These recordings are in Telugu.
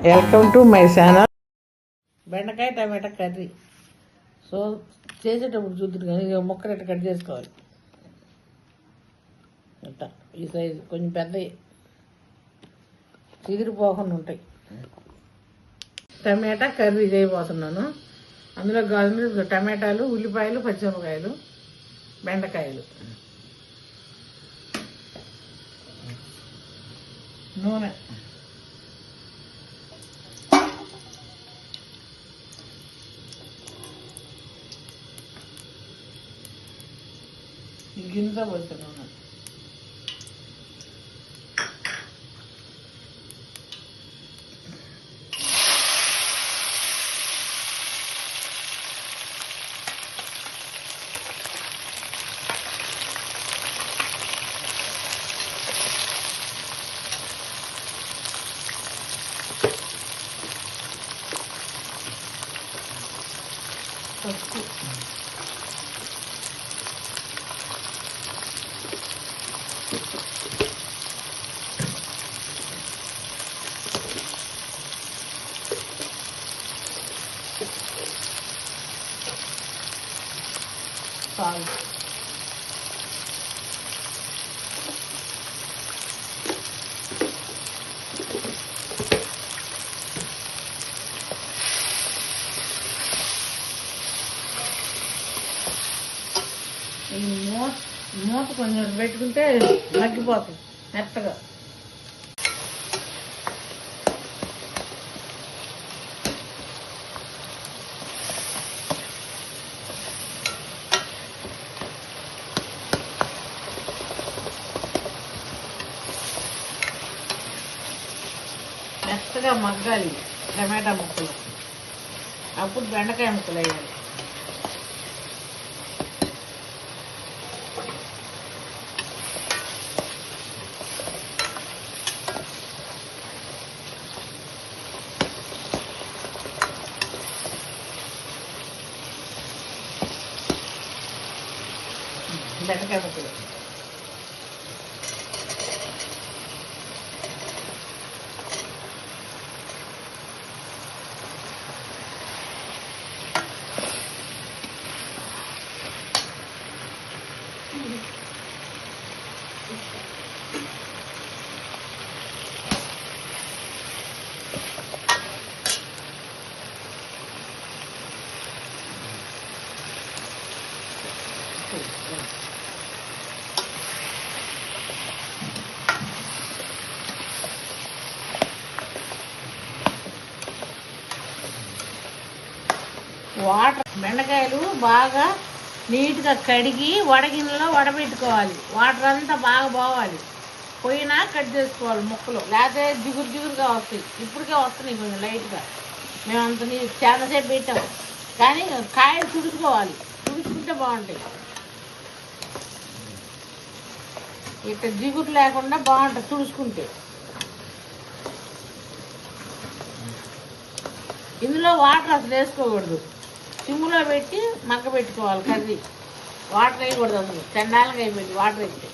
Welcome to my channel. బెండకాయ టమాటా కర్రీ. సో చేసేటప్పుడు చూద్దురు కానీ ఇక ముక్కలు ఇట్లా కట్ చేసుకోవాలి. ఇట్లా ఈ సైజు కొంచెం పెద్దవి చిదిరిపోకుండా ఉంటాయి. టమాటా కర్రీ చేయబోతున్నాను. అందులో కావాల్సిన టమాటాలు, ఉల్లిపాయలు, పచ్చిమిరపకాయలు, బెండకాయలు, నూనె, గింజ పోతున్నాను. పసుపు, సాల్ట్, మూత కొంచెం పెట్టుకుంటే మగ్గిపోతుంది మెత్తగా. మెత్తగా మగ్గాలి టమాటా ముక్కలు, అప్పుడు బెండకాయ ముక్కలు వేయాలి. బెండకాయ ముక్కలు వాటర్. బెండకాయలు బాగా నీట్గా కడిగి వడగిన్నెలో వడబెట్టుకోవాలి. వాటర్ అంతా బాగా పోవాలి. పోయినా కట్ చేసుకోవాలి ముక్కలు, లేకపోతే జిగురు జిగురుగా వస్తాయి. ఇప్పటికే వస్తున్నాయి కొంచెం లైట్గా. మేము అంత చాలాసేపు పెట్టాము కానీ కాయలు తుడుచుకోవాలి. తుడుచుకుంటే బాగుంటాయి. ఇట్లా జిగురు లేకుండా బాగుంటుంది తుడుచుకుంటే. ఇందులో వాటర్ అసలు వేసుకోకూడదు. సిమ్లో పెట్టి మగ్గ పెట్టుకోవాలి కర్రీ. వాటర్ వేయకూడదు అసలు. చండాలంగా అయిపోయింది వాటర్ వేస్తే.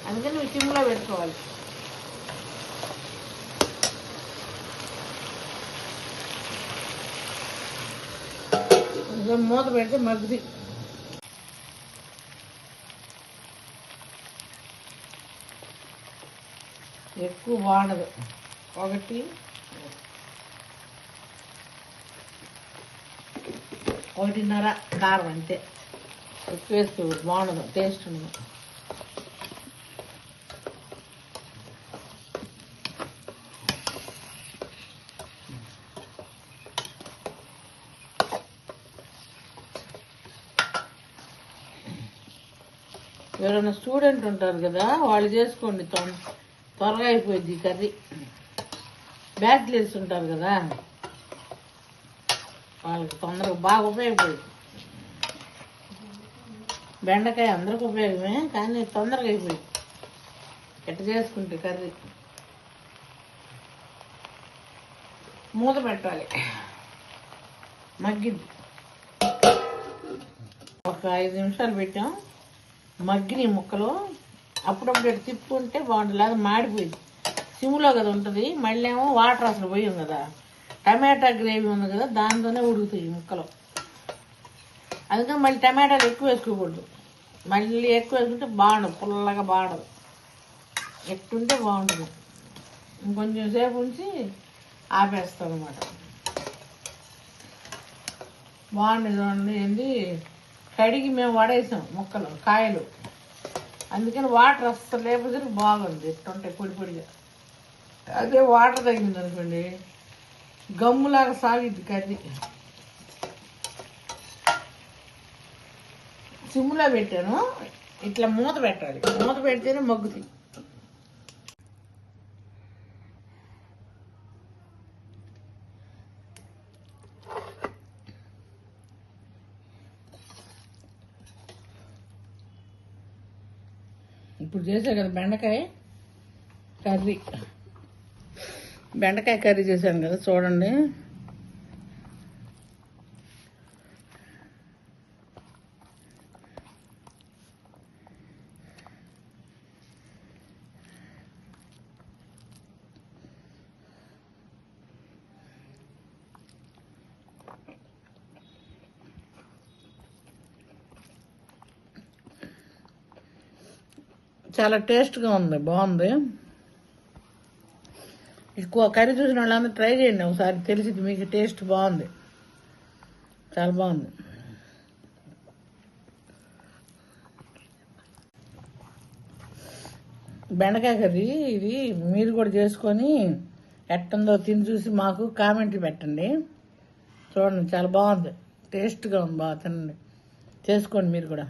అందుకని నువ్వు సిమ్లో పెట్టుకోవాలి. మూత పెడితే మగ్గుది. ఎక్కువ బాగుండదు. ఒకటిన్నర కారం అంతే. ఎక్కువ వేసుకోవద్దు, బాగుండదు, టేస్ట్ ఉండదు. ఎవరైనా స్టూడెంట్ ఉంటారు కదా, వాళ్ళు చేసుకోండి. త్వరగా అయిపోయింది కర్రీ. బ్యాచిలర్స్ ఉంటారు కదా, వాళ్ళకి తొందరగా బాగా ఉపయోగపడింది. బెండకాయ అందరికి ఉపయోగమే కానీ తొందరగా అయిపోయింది ఎట్లా చేసుకుంటే కర్రీ. మూత పెట్టాలి, మగ్గిద్ది. ఒక 5 నిమిషాలు పెట్టాం, మగ్గిన ముక్కలు. అప్పుడప్పుడు తిప్పుకుంటే బాగుంటుంది, లేదా మాడిపోయింది. సిమ్లో కదా ఉంటుంది. మళ్ళీ ఏమో వాటర్ అసలు పోయాం కదా, టమాటా గ్రేవీ ఉంది కదా, దాంతోనే ఉడుకుతాయి ముక్కలు. అందుకని మళ్ళీ టమాటాలు ఎక్కువ వేసుకోకూడదు. మళ్ళీ ఎక్కువ వేసుకుంటే బాగుండదు, పుల్లగా బాగుండదు. ఎట్టుంటే బాగుంటుంది. ఇంకొంచెం సేపు ఉంచి ఆపేస్తాం అనమాట. బాగుండేది చూడండి. ఏంటి కడిగి మేము వడేసాం ముక్కలు కాయలు, అందుకని వాటర్ అస్సలు లేకపోతే బాగుంది. ఎట్టుంటాయి పొడి పొడిగా. అదే వాటర్ తగ్గింది అనుకోండి గమ్ములాగా సాగిద్ది కర్రీ. సిమ్లో పెట్టాను. ఇట్లా మూత పెట్టాలి, మూత పెడితేనే మగ్గుతాయి. ఇప్పుడు చేసా కదా బెండకాయ కర్రీ చేశాను కదా చూడండి. చాలా టేస్ట్గా ఉంది, బాగుంది. ఎక్కువ కర్రీ చూసిన వాళ్ళందరూ ట్రై చేయండి ఒకసారి, తెలిసింది మీకు. టేస్ట్ బాగుంది, చాలా బాగుంది. బెండకాయ కర్రీ ఇది మీరు కూడా చేసుకొని ఎట్టుందో తిని చూసి మాకు కామెంట్లు పెట్టండి. చూడండి చాలా బాగుంది, టేస్ట్గా ఉంది, బాగా తినండి, చేసుకోండి మీరు కూడా.